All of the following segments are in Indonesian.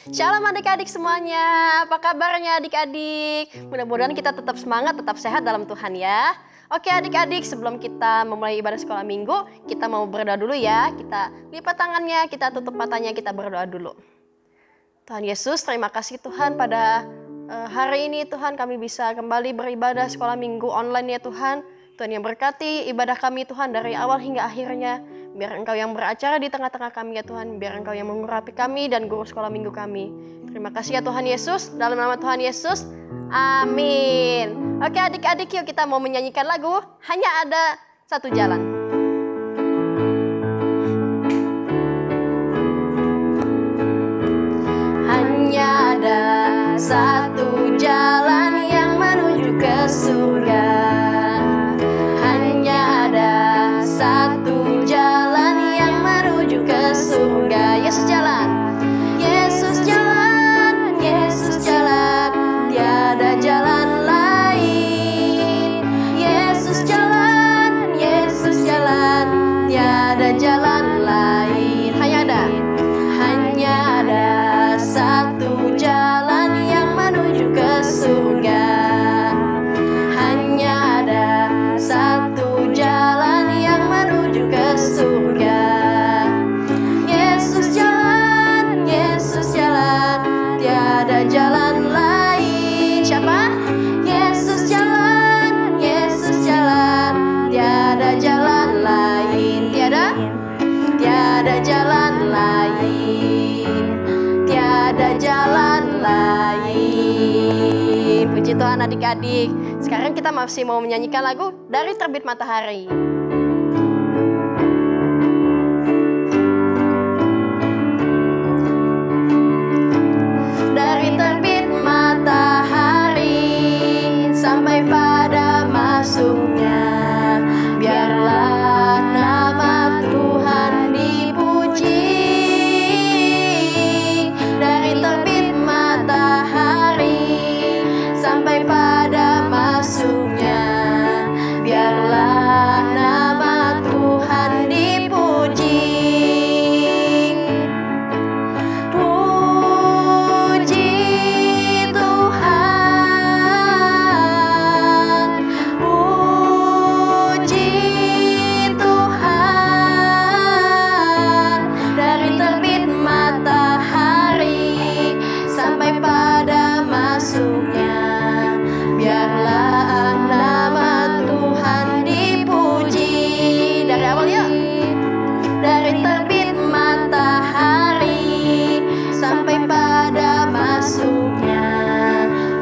Shalom adik-adik semuanya, apa kabarnya adik-adik? Mudah-mudahan kita tetap semangat, tetap sehat dalam Tuhan ya. Oke adik-adik, sebelum kita memulai ibadah sekolah minggu, kita mau berdoa dulu ya. Kita lipat tangannya, kita tutup matanya, kita berdoa dulu. Tuhan Yesus, terima kasih Tuhan pada hari ini Tuhan kami bisa kembali beribadah sekolah minggu online ya Tuhan. Tuhan yang berkati ibadah kami Tuhan dari awal hingga akhirnya. Biar Engkau yang beracara di tengah-tengah kami ya Tuhan. Biar Engkau yang mengurapi kami dan guru sekolah minggu kami. Terima kasih ya Tuhan Yesus. Dalam nama Tuhan Yesus. Amin. Oke adik-adik yuk kita mau menyanyikan lagu Hanya Ada Satu Jalan. Hanya ada satu jalan yang menuju ke surga. Hanya ada satu jalan yang menuju ke surga. Yesus jalan, Yesus jalan, Yesus jalan, tiada jalan lain. Yesus jalan, Yesus jalan, tiada jalan lain. Hanya ada satu jalan yang menuju ke surga. Hanya ada satu jalan yang menuju ke surga. Yesus jalan, Yesus jalan, tiada jalan lain. Siapa? Yesus jalan, Yesus jalan, tiada jalan lain. Tiada jalan lain. Tiada jalan lain. Puji Tuhan adik-adik. Sekarang kita masih mau menyanyikan lagu Dari Terbit Matahari. Dari terbit matahari sampai pada masuknya, biarlah nama Tuhan dipuji. Dari terbit matahari sampai pada masuknya, biarlah nama Tuhan dipuji. Puji Tuhan, puji Tuhan. Dari terbit matahari sampai pada masuknya, biarlah nama Tuhan dipuji. Dari awal ya. Dari terbit matahari sampai pada masuknya,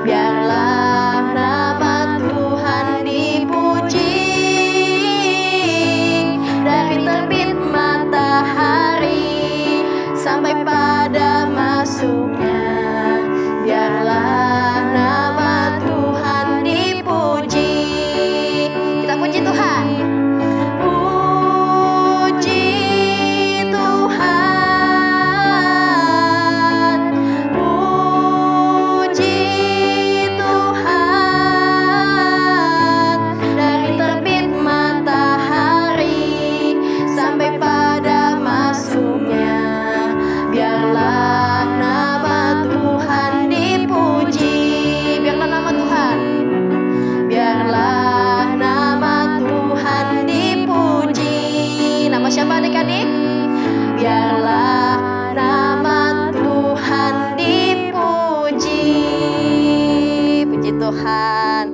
biarlah nama Tuhan dipuji. Dari terbit matahari sampai pada masuknya, biarlah nama Tuhan dipuji. Kita puji Tuhan. Puji Tuhan, puji Tuhan. Dari terbit matahari sampai pada masuknya, biarlah nama Tuhan dipuji. Biarlah nama Tuhan, biarlah nama Tuhan dipuji. Nama siapa adik-adik? Biarlah nama Tuhan dipuji. Puji Tuhan.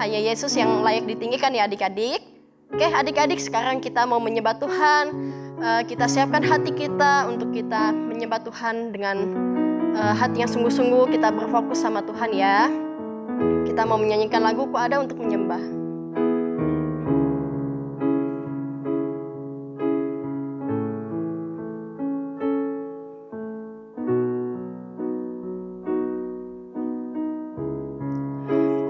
Hanya Yesus yang layak ditinggikan ya adik-adik. Oke adik-adik, sekarang kita mau menyembah Tuhan. Kita siapkan hati kita untuk kita menyembah Tuhan dengan hati yang sungguh-sungguh. Kita berfokus sama Tuhan ya. Kita mau menyanyikan lagu Ku Ada Untuk Menyembah.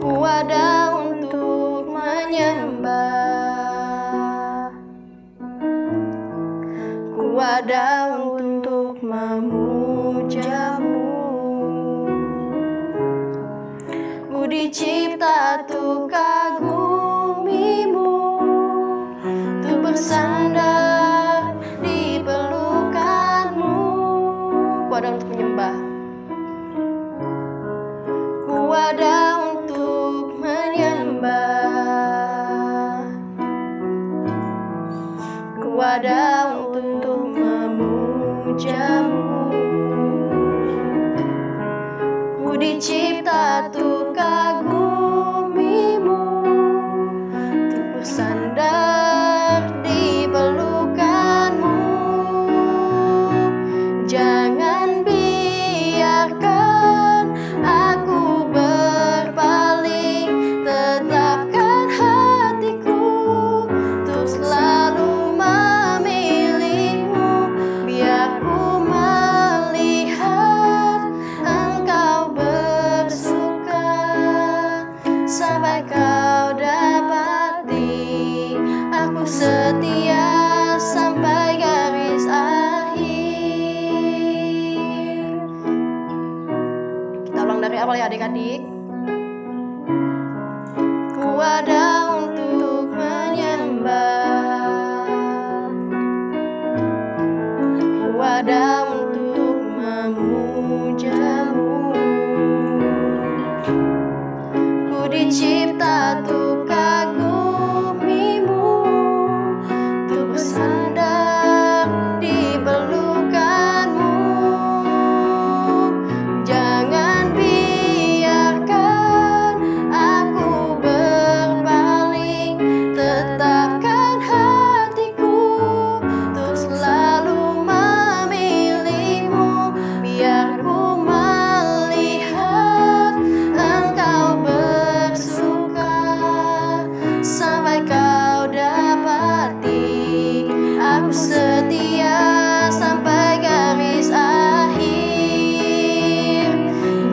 Ku ada untuk menyembah, ku ada untuk memujamu. Ku dicipta untuk kagumimu, untuk bersandar di pelukanmu. Ku ada untuk menyembah. mulai adik-adik. Ku ada untuk menyembah, ku ada untuk memujamu. Ku dicipta untuk kagumimu, untuk bersandar di pelukanmu. Jangan biarkan aku berpaling, tetapkan hatiku untuk selalu memilihmu. Biar ku melihat engkau bersuka, sampai kau dapati aku setia sampai garis akhir.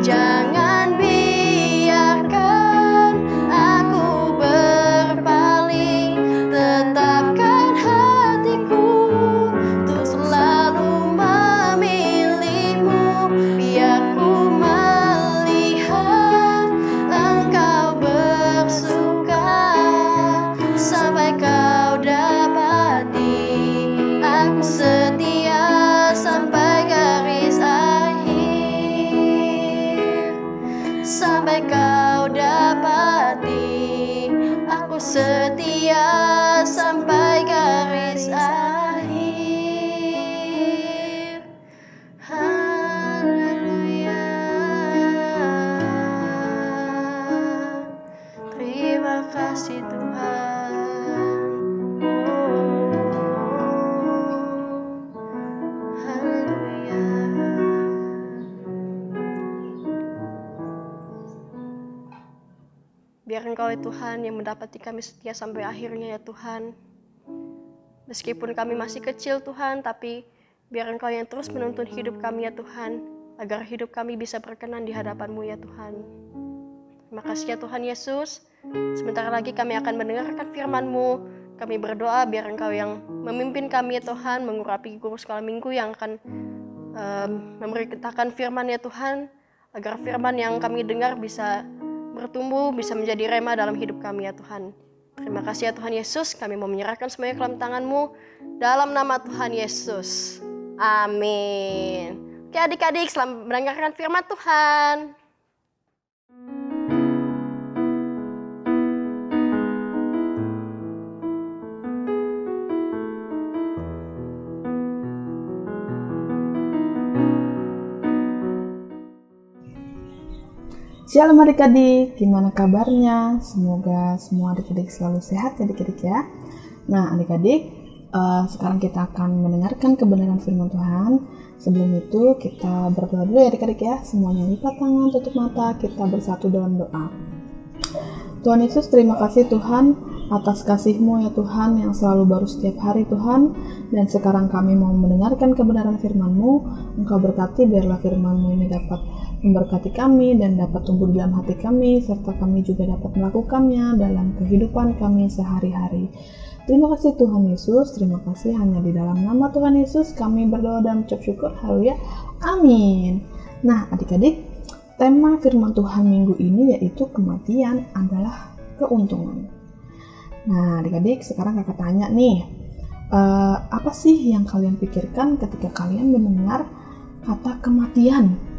Jangan biarkan aku berpaling, tetapkan hatiku untuk selalu memilihmu. Biar ku melihat engkau bersuka, sampai kau dapati aku setia sampai garis akhir. Sampai kau dapati aku setia sampai garis akhir. Haleluya. Terima kasih Tuhan. Haleluya. Biar Engkau ya Tuhan yang mendapati kami setia sampai akhirnya ya Tuhan. Meskipun kami masih kecil Tuhan, tapi biar Engkau yang terus menuntun hidup kami ya Tuhan, agar hidup kami bisa berkenan di hadapan-Mu ya Tuhan. Terima kasih ya Tuhan Yesus. Sebentar lagi kami akan mendengarkan firman-Mu. Kami berdoa biar Engkau yang memimpin kami ya Tuhan, mengurapi guru sekolah minggu yang akan memberitakan firman ya Tuhan, agar firman yang kami dengar bisa bertumbuh, bisa menjadi rema dalam hidup kami ya Tuhan. Terima kasih ya Tuhan Yesus, kami mau menyerahkan semuanya ke dalam tangan-Mu, dalam nama Tuhan Yesus. Amin. Oke adik-adik, selamat mendengarkan firman Tuhan. Shalom adik-adik, gimana kabarnya? Semoga semua adik-adik selalu sehat ya adik-adik ya. Nah adik-adik, sekarang kita akan mendengarkan kebenaran firman Tuhan. Sebelum itu kita berdoa dulu ya adik-adik ya. Semuanya lipat tangan, tutup mata, kita bersatu dalam doa. Tuhan Yesus, terima kasih Tuhan atas kasih-Mu ya Tuhan yang selalu baru setiap hari Tuhan. Dan sekarang kami mau mendengarkan kebenaran firman-Mu. Engkau berkati biarlah firman-Mu ini dapat memberkati kami dan dapat tumbuh di dalam hati kami, serta kami juga dapat melakukannya dalam kehidupan kami sehari-hari. Terima kasih Tuhan Yesus, terima kasih hanya di dalam nama Tuhan Yesus kami berdoa dan ucap syukur, haleluya, amin. Nah adik-adik, tema firman Tuhan minggu ini yaitu kematian adalah keuntungan. Nah adik-adik, sekarang kakak tanya nih, apa sih yang kalian pikirkan ketika kalian mendengar kata kematian?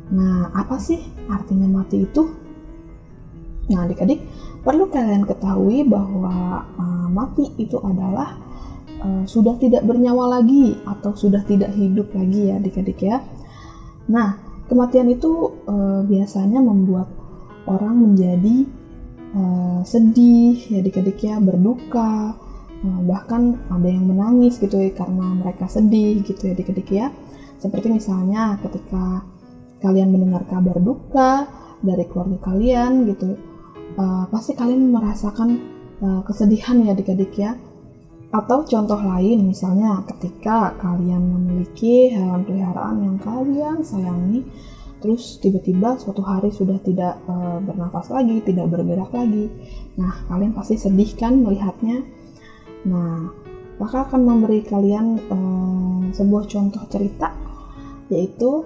Nah, apa sih artinya mati itu? Nah, adik-adik, perlu kalian ketahui bahwa mati itu adalah sudah tidak bernyawa lagi atau sudah tidak hidup lagi ya adik-adik ya. Nah, kematian itu biasanya membuat orang menjadi sedih ya adik-adik ya, berduka, bahkan ada yang menangis gitu ya karena mereka sedih gitu ya adik-adik ya. Seperti misalnya ketika kalian mendengar kabar duka dari keluarga kalian gitu, pasti kalian merasakan kesedihan ya adik-adik ya. Atau contoh lain misalnya ketika kalian memiliki hewan peliharaan yang kalian sayangi, terus tiba-tiba suatu hari sudah tidak bernafas lagi, tidak bergerak lagi. Nah kalian pasti sedih kan melihatnya. Nah kakak akan memberi kalian sebuah contoh cerita, yaitu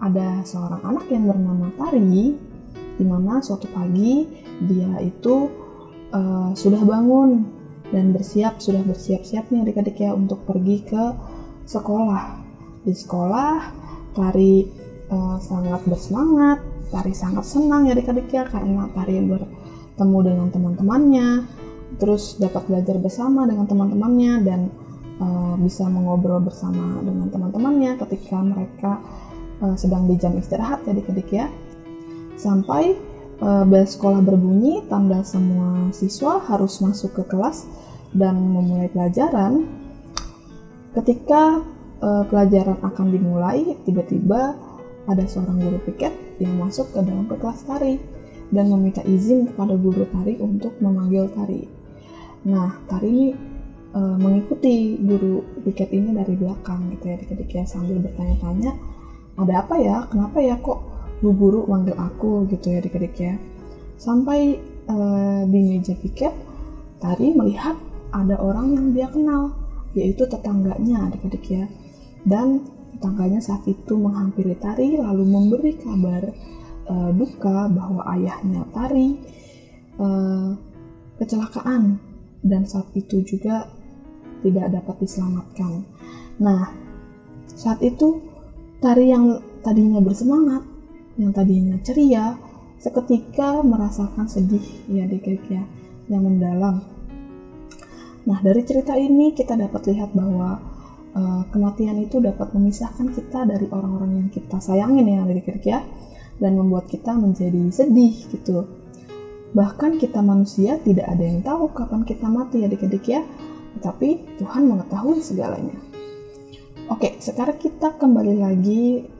ada seorang anak yang bernama Tari, di mana suatu pagi dia itu sudah bangun dan sudah bersiap-siap nih adik-adik ya untuk pergi ke sekolah. Di sekolah, Tari sangat bersemangat, Tari sangat senang ya adik-adik ya, karena Tari bertemu dengan teman-temannya, terus dapat belajar bersama dengan teman-temannya dan bisa mengobrol bersama dengan teman-temannya ketika mereka sedang di jam istirahat ya adik-adik ya. Sampai bel sekolah berbunyi, tanda semua siswa harus masuk ke kelas dan memulai pelajaran. Ketika pelajaran akan dimulai, tiba-tiba ada seorang guru piket yang masuk ke dalam kelas Tari dan meminta izin kepada guru Tari untuk memanggil Tari. Nah, Tari ini mengikuti guru piket ini dari belakang gitu ya adik-adik ya, sambil bertanya-tanya, ada apa ya, kenapa ya kok Bu Guru manggil aku gitu ya adik-adik ya. Sampai di meja piket, Tari melihat ada orang yang dia kenal, yaitu tetangganya adik-adik ya. Dan tetangganya saat itu menghampiri Tari lalu memberi kabar duka bahwa ayahnya Tari kecelakaan dan saat itu juga tidak dapat diselamatkan. Nah, saat itu Tari yang tadinya bersemangat, yang tadinya ceria, seketika merasakan sedih ya adik-adik ya, yang mendalam. Nah, dari cerita ini kita dapat lihat bahwa kematian itu dapat memisahkan kita dari orang-orang yang kita sayangin ya adik-adik ya, dan membuat kita menjadi sedih gitu. Bahkan kita manusia tidak ada yang tahu kapan kita mati adik-adik ya, tetapi Tuhan mengetahui segalanya. Oke, sekarang kita kembali lagi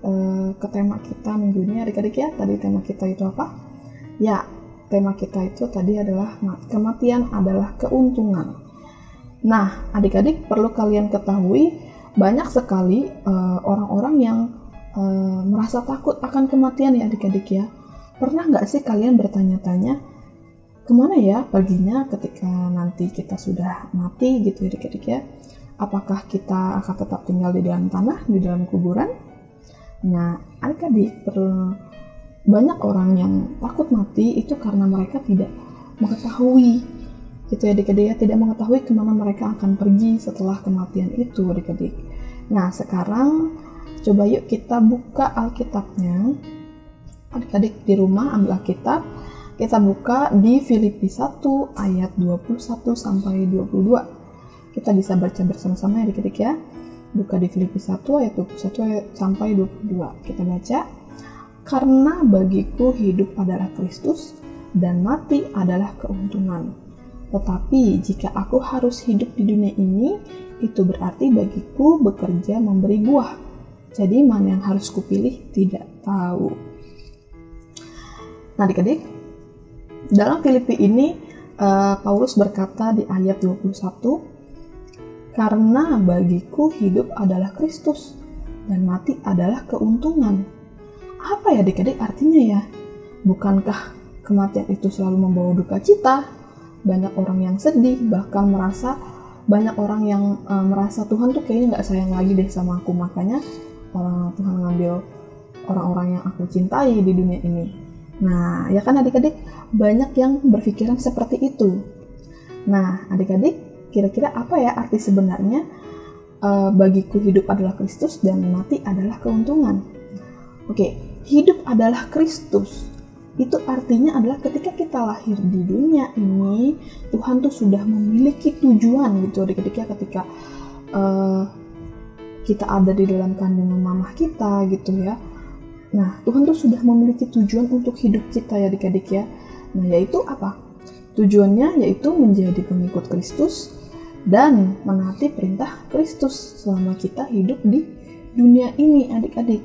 ke tema kita minggu ini adik-adik ya. Tadi tema kita itu apa? Ya, tema kita itu tadi adalah kematian adalah keuntungan. Nah, adik-adik perlu kalian ketahui banyak sekali orang-orang yang merasa takut akan kematian ya adik-adik ya. Pernah nggak sih kalian bertanya-tanya, kemana ya perginya ketika nanti kita sudah mati gitu adik-adik ya? Apakah kita akan tetap tinggal di dalam tanah, di dalam kuburan? Nah, adik-adik, banyak orang yang takut mati itu karena mereka tidak mengetahui, gitu ya adik-adik ya, tidak mengetahui kemana mereka akan pergi setelah kematian itu adik-adik. Nah, sekarang coba yuk kita buka Alkitabnya. Adik-adik di rumah ambil Alkitab, kita buka di Filipi 1 ayat 21 sampai 22. Kita bisa baca bersama-sama ya adik-adik ya. Buka di Filipi 1 ayat 21 sampai 22. Kita baca, karena bagiku hidup adalah Kristus dan mati adalah keuntungan. Tetapi jika aku harus hidup di dunia ini, itu berarti bagiku bekerja memberi buah. Jadi mana yang harus kupilih tidak tahu. Nah adik-adik, dalam Filipi ini Paulus berkata di ayat 21, karena bagiku hidup adalah Kristus dan mati adalah keuntungan. Apa ya adik-adik artinya ya? Bukankah kematian itu selalu membawa duka cita? Banyak orang yang sedih, bahkan banyak orang yang merasa Tuhan tuh kayaknya gak sayang lagi deh sama aku. Makanya Tuhan ngambil orang-orang yang aku cintai di dunia ini. Nah, ya kan adik-adik, banyak yang berpikiran seperti itu. Nah, adik-adik, kira-kira apa ya arti sebenarnya bagiku hidup adalah Kristus dan mati adalah keuntungan? Oke, hidup adalah Kristus. Itu artinya adalah ketika kita lahir di dunia ini, Tuhan tuh sudah memiliki tujuan gitu adik-adik ya, ketika kita ada di dalam kandungan mamah kita gitu ya. Nah, Tuhan tuh sudah memiliki tujuan untuk hidup kita ya adik-adik ya. Nah, yaitu apa? Tujuannya yaitu menjadi pengikut Kristus dan menaati perintah Kristus selama kita hidup di dunia ini adik-adik.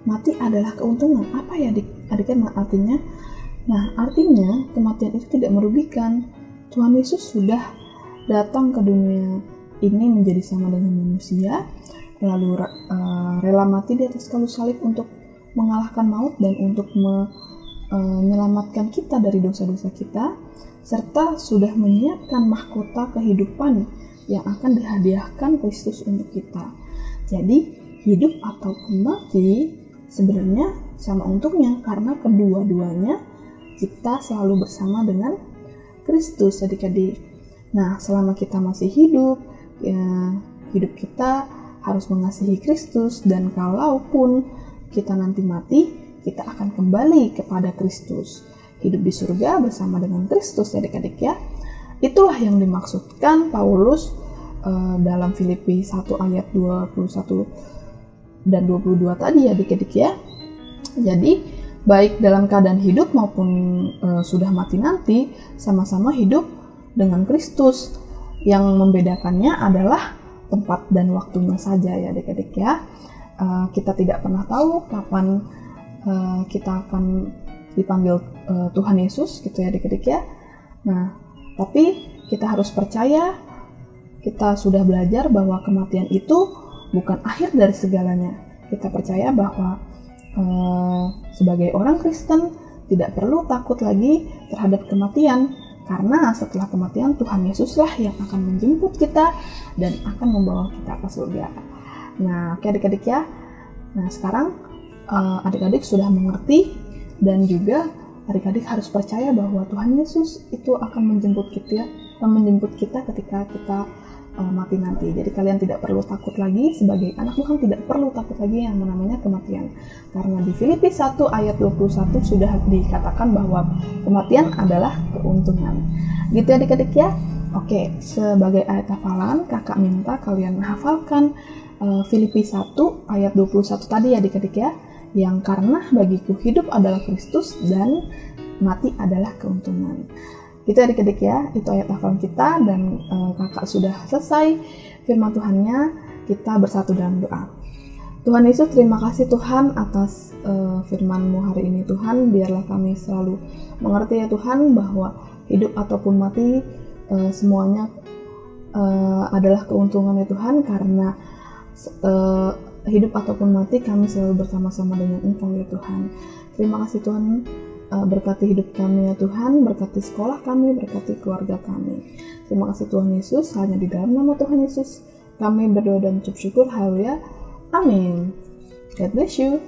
Mati adalah keuntungan. Apa ya adik-adik artinya? Nah, artinya kematian itu tidak merugikan. Tuhan Yesus sudah datang ke dunia ini menjadi sama dengan manusia, lalu rela mati di atas kayu salib untuk mengalahkan maut dan untuk menyelamatkan kita dari dosa-dosa kita, serta sudah menyiapkan mahkota kehidupan yang akan dihadiahkan Kristus untuk kita. Jadi, hidup ataupun mati sebenarnya sama untungnya, karena kedua-duanya kita selalu bersama dengan Kristus adik-adik. Nah, selama kita masih hidup, ya, hidup kita harus mengasihi Kristus, dan kalaupun kita nanti mati, kita akan kembali kepada Kristus. Hidup di surga bersama dengan Kristus adik-adik ya. Itulah yang dimaksudkan Paulus dalam Filipi 1 ayat 21 dan 22 tadi adik-adik ya. Jadi baik dalam keadaan hidup maupun sudah mati nanti, sama-sama hidup dengan Kristus. Yang membedakannya adalah tempat dan waktunya saja ya adik-adik ya. Kita tidak pernah tahu kapan kita akan dipanggil Tuhan Yesus gitu ya adik-adik ya. Nah, tapi kita harus percaya, kita sudah belajar bahwa kematian itu bukan akhir dari segalanya. Kita percaya bahwa sebagai orang Kristen tidak perlu takut lagi terhadap kematian, karena setelah kematian Tuhan Yesuslah yang akan menjemput kita dan akan membawa kita ke surga. Nah, oke adik-adik ya. Nah, sekarang adik-adik sudah mengerti, dan juga adik-adik harus percaya bahwa Tuhan Yesus itu akan menjemput kita ketika kita mati nanti. Jadi kalian tidak perlu takut lagi, sebagai anak Tuhan tidak perlu takut lagi yang namanya kematian. Karena di Filipi 1 ayat 21 sudah dikatakan bahwa kematian adalah keuntungan. Gitu ya adik-adik ya. Oke, sebagai ayat hafalan, kakak minta kalian hafalkan Filipi 1 ayat 21 tadi ya adik-adik ya. Yang karena bagiku hidup adalah Kristus dan mati adalah keuntungan. Gitu adik-adik ya, itu ayat hafalan kita, dan kakak sudah selesai firman Tuhannya. Kita bersatu dalam doa. Tuhan Yesus, terima kasih Tuhan atas firman-Mu hari ini Tuhan. Biarlah kami selalu mengerti ya Tuhan bahwa hidup ataupun mati semuanya adalah keuntungan ya Tuhan, karena hidup ataupun mati kami selalu bersama-sama dengan Engkau ya Tuhan. Terima kasih Tuhan, berkati hidup kami ya Tuhan, berkati sekolah kami, berkati keluarga kami. Terima kasih Tuhan Yesus, hanya di dalam nama Tuhan Yesus kami berdoa dan ucap syukur. Haleluya, amin. God bless you.